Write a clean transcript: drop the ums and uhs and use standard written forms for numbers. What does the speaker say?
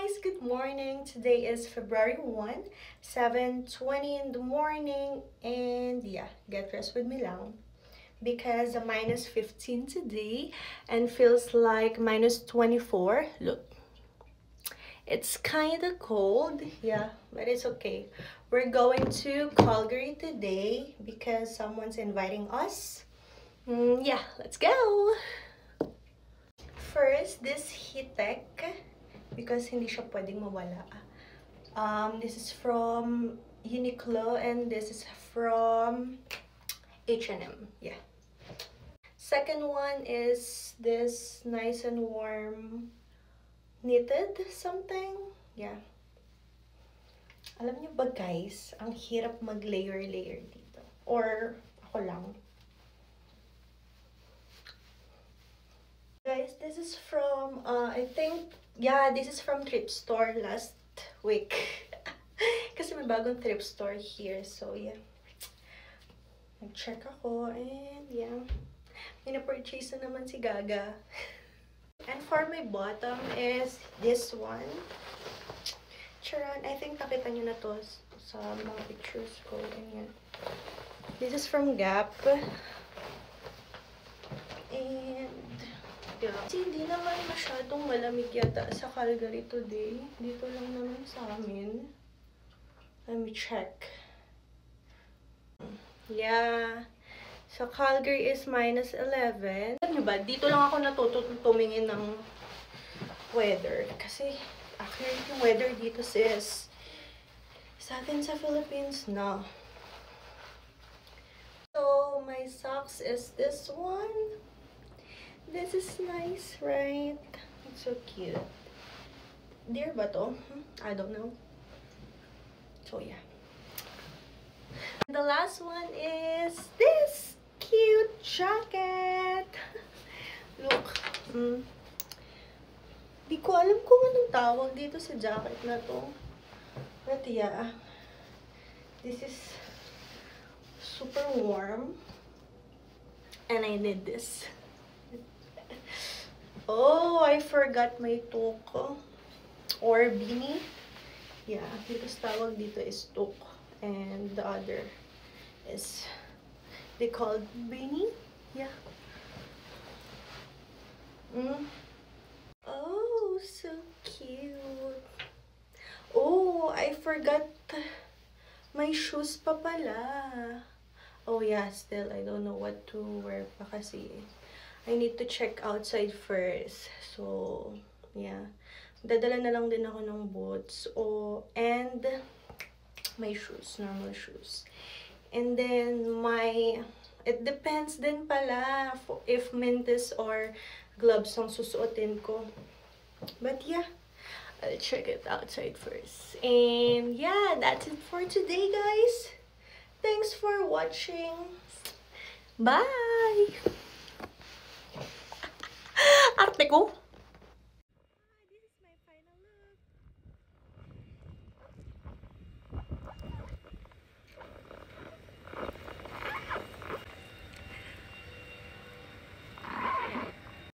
guys, good morning. Today is February 1, 7:20 in the morning, and yeah, get dressed with me lang because minus 15 today and feels like minus 24. Look, it's kind of cold, yeah, but it's okay. We're going to Calgary today because someone's inviting us. Yeah, let's go. First, this Hitek, because hindi siya pwedeng mawala. This is from Uniqlo and this is from H&M. Yeah. Second one is this nice and warm knitted something. Yeah. Alam niyo ba guys, ang hirap mag-layer dito. Or ako lang. Guys, this is from, I think, yeah, this is from thrift store last week. Kasi may bagong thrift store here, so yeah. Nag-check ako, and yeah. May na-purchase na naman si Gaga. And for my bottom is this one. Charan, I think nakita nyo na to sa mga pictures ko. Ganyan. This is from Gap. And yeah. Kasi hindi naman masyadong malamig yata sa Calgary today. Dito lang naman sa amin. Let me check. Yeah. So Calgary is minus 11. Alam nyo ba, dito lang ako tumingin ng weather. Kasi accurate yung weather dito sis. Sa atin sa Philippines, no. So my socks is this one. This is nice, right? It's so cute. Dear ba to? I don't know. So yeah. And the last one is this cute jacket. Look. Di ko alam kung anong tawag dito sa jacket na to. But yeah. This is super warm. And I need this. Oh, I forgot my toque or beanie. Yeah, because tawag dito is toque and the other is they called beanie. Yeah. Oh, so cute. Oh, I forgot my shoes pa pala. Oh yeah, still I don't know what to wear pa kasi I need to check outside first. So, yeah. Dadala na lang din ako ng boots. And my shoes. Normal shoes. And then, it depends din pala if mintes or gloves ang susuotin ko. But yeah, I'll check it outside first. And yeah, that's it for today, guys. Thanks for watching. Bye! Arte ko.